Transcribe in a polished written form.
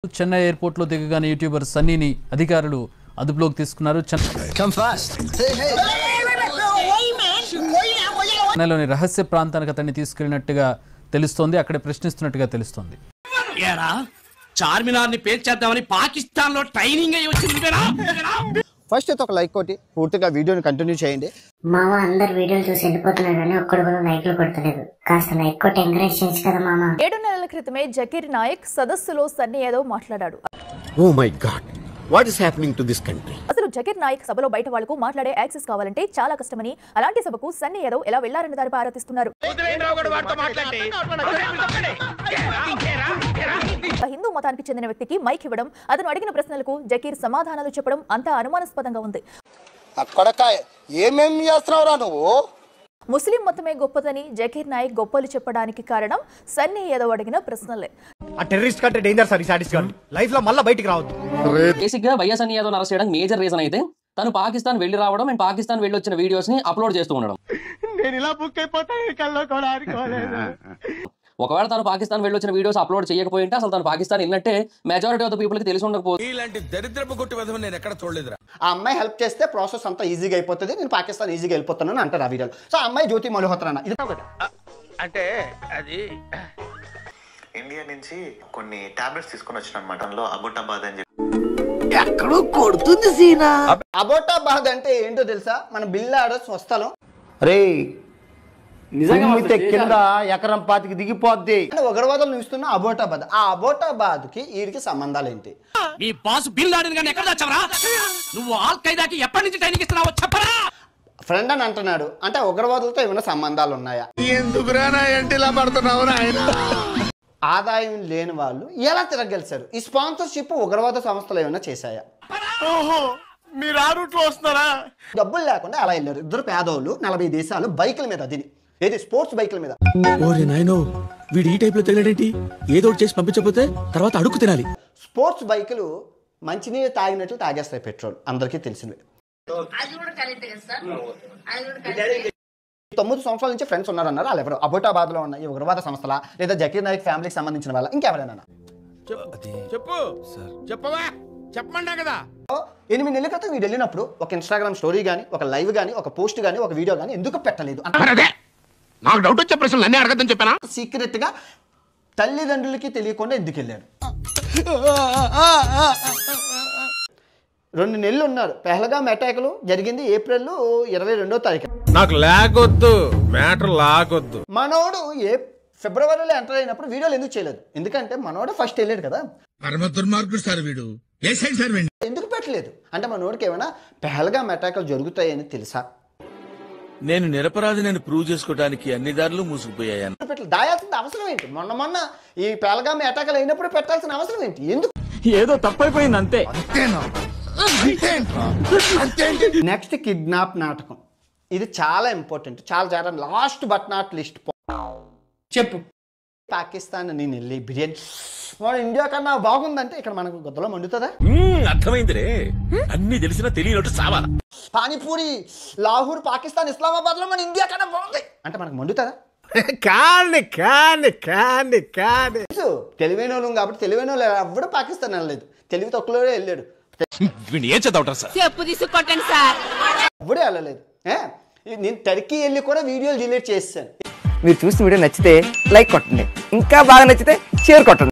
Chennai airport లో దిగగానే YouTuber సన్నీని అధికారులు అదుపులోకి తీసుకున్నారు. చెన్నైలోని రహస్య ప్రాంతానికి అతన్ని తీసుకెళ్లినట్టుగా తెలుస్తోంది. అక్కడే ప్రశ్నిస్తున్నట్టుగా తెలుస్తోంది. చార్మినార్ ని పేల్చేద్దామని పాకిస్తాన్ లో ట్రైనింగ్ అయ్యి వచ్చింది. ఫస్ట్ అయితే ఒక లైక్ కొట్టి పూర్తిగా వీడియోని కంటిన్యూ చేయండి. మామ అందరు వీడియోలు చూసి వెళ్ళిపోతున్నారు కానీ ఒక్కడు కూడా లైక్లు కొడతలేదు. కాస్త లైక్ కొట్టి ఎంకరేజ్ చేయొచ్చు కదా మామ. 7 నెలల క్రితమే జకీర్ నాయక్ సదస్సులో సన్నీ యాదవ్ మాట్లాడాడు. Oh my god, what is happening to this country? అసలు జకీర్ నాయక్ సభలో బయట వాళ్లకు మాట్లాడే యాక్సెస్ కావాలంటే చాలా కష్టమని, అలాంటి సభకు సన్నీ యాదవ్ ఎలా వెళ్లారని దానిపై ఆరోపిస్తున్నారు. హిందూ మతానికి చెందిన వ్యక్తికి మైక్ ఇవ్వడం, అతను అడిగిన ప్రశ్నలకు జకీర్ సమాధానాలు చెప్పడం అంతా అనుమానాస్పదంగా ఉంది. ముస్లిం మతమే గొప్పదని జకీర్ నాయక్ గొప్పలు చెప్పడానికి కారణం సన్నీ యాదవ్ అడిగిన ప్రశ్నలే. బేసిక్ గా వైఎస్ సన్నీ యాదవ్ అరెస్ట్ చేయడానికి మేజర్ రీజన్ అయితే తను పాకిస్తాన్ వెళ్లి రావడం అండ్ పాకిస్తాన్ వెళ్ళి వచ్చిన వీడియోస్ ని అప్లోడ్ చేస్తూ ఉండడం. ఒకవేళ తను పాకిస్తాన్ వెళ్ళి వచ్చిన వీడియోస్ అప్లోడ్ చేయకపోయింటే అసలు తను పాకిస్తాన్ వెళ్ళినట్టే మెజారిటీ ఆఫ్ ద పీపుల్ కి తెలిసి ఉండకపోతే. ఇలాంటి దరిద్రపు కొట్టి విధం నేను ఎక్కడ చూడలేదురా. ఆ అమ్మాయి హెల్ప్ చేస్తే ప్రాసెస్ అంతా ఈజీగా అయిపోతుంది, నేను పాకిస్తాన్ ఈజీగా వెళ్ళిపోతాను అంటారు ఆ వీడియోలో. సో ఆ అమ్మాయి జ్యోతి మల్హోత్రా ఇది అంటే అది ఇండియా నుంచి కొన్ని టాబ్లెట్స్ తీసుకొని వచ్చిన అనమాట. అందులో అబోటాబాద్ అని చెప్పి ఎక్కడో కొడుతుంది సీనా. అబోటాబాద్ అంటే ఏంటో తెలుసా? మన బిల్లాడ స్వస్థలం రే నిజంగా కింద ఎకరం పాతికి దిగిపోద్ది. ఉగ్రవాదులు నిలుస్తున్న అబోటాబాద్. ఆ అబోటాబాద్ కి వీడికి సంబంధాలు ఏంటి? నీ బాస్ బిల్ లాడెన్ గాని ఎక్కడ దాచావరా? నువ్వు ఆల్ ఖైదాకి ఎప్పటి నుంచి ట్రైనింగ్ ఇస్తున్నావో చెప్పరా? ఫ్రెండ్ అని అంటున్నాడు అంటే ఉగ్రవాదులతో ఏమైనా సంబంధాలు ఉన్నాయా? ఎందుకురా నా ఎంటిలా పడుతున్నావు నాయనా? ఆదాయం లేని వాళ్ళు ఎలా తిరగలిసారు? ఈ స్పాన్సర్షిప్ ఉగ్రవాద సంస్థలు ఏమైనా చేశాయా? మీరు ఆ రూట్ లో వస్తున్నారా? డబ్బులు లేకుండా అలా వెళ్ళారు. ఇద్దరు పేదోళ్ళు 40 దేశాలు బైకుల మీద, అది ఏది స్పోర్ట్స్ బైకుల మీద. ఓరే నాయనో, వీడు ఈ టైప్ లో తెలియడేంటి? ఏదో చేసి పంపించకపోతే తర్వాత అడుగు తినాలి. స్పోర్ట్స్ బైకులు మంచినీళ్ళు తాగినట్లు తాగేస్తాయి, పెట్రోల్ అందరికీ తెలిసింది. 9 సంవత్సరాల నుంచి ఫ్రెండ్స్ ఉన్నారన్నారు. వాళ్ళు ఎవరు? అబోటాబాద్ లో ఉన్న ఈ ఉగ్రవాద సంస్థల లేదా జకీర్ నాయక్ ఫ్యామిలీకి సంబంధించిన వాళ్ళ ఇంకెవరైనా? చెప్పు చెప్పవా, చెప్పమన్నా కదా. 8 నెలల క్రితం వీడు వెళ్ళినప్పుడు ఒక ఇన్స్టాగ్రామ్ స్టోరీ కానీ, ఒక లైవ్ కానీ, ఒక పోస్ట్ కానీ, ఒక వీడియో కానీ ఎందుకు పెట్టలేదు? నాకు డౌట్ వచ్చే ప్రశ్నలు అన్నీ అడగద్దని చెప్పానా? సీక్రెట్ గా తల్లిదండ్రులకి తెలియకుండా ఎందుకు వెళ్ళాడు? 2 నెలలు ఉన్నారు. పెహల్గామ్ అటాక్లు జరిగింది ఏప్రిల్ 22వ తారీఖు. నాకు లాగొద్దు, మ్యాటర్ లాగొద్దు. మనోడు ఫిబ్రవరిలో ఎంటర్ అయినప్పుడు వీడియోలు ఎందుకు చేయలేదు? ఎందుకంటే మనోడు ఫస్ట్ వెళ్ళాడు కదా. ఎందుకు పెట్టలేదు అంటే మనోడికి ఏమైనా పెహల్గామ్ అటాక్లు జరుగుతాయని తెలుసా? నేను నిరపరాధి నేను ప్రూవ్ చేసుకోవడానికి అన్ని దారులు మూసుకుపోయాను. దాయాల్సిన అవసరం ఏంటి? మొన్న ఈ పెహల్గామ్ అటాక్లు అయినప్పుడు పెట్టాల్సిన అవసరం ఏంటి? ఎందుకు? ఏదో తప్పైపోయింది అంతే. నెక్స్ట్ కిడ్నాప్ నాటకం. ఇది చాలా ఇంపార్టెంట్, చాలా లాస్ట్ బట్ నాట్ లిస్ట్. చెప్పు. పాకిస్తాన్ నేను వెళ్ళి బిర్యానీ మన ఇండియా కన్నా బాగుందంటే ఇక్కడ మనకు గొద్దలో మండుతుందా? అర్థమైందిరే, అన్ని తెలిసినా తెలియనట్టు సావాలా. పానీపూరి లాహోర్ పాకిస్తాన్ ఇస్లామాబాద్ లో మన ఇండియా కన్నా బాగుంది అంటే మనకు మండుతుందా? తెలివైన వాళ్ళు కాబట్టి తెలివైన వాళ్ళు ఎవడు పాకిస్తాన్ వెళ్ళలేదు, తెలివి తక్కువ వెళ్ళాడు. ఎవడే వెళ్ళలేదు. నేను టర్కీ వెళ్ళి కూడా వీడియోలు డిలీట్ చేస్తాను. మీరు చూసిన వీడియో నచ్చితే లైక్ కొట్టండి, ఇంకా బాగా నచ్చితే షేర్ కొట్టండి.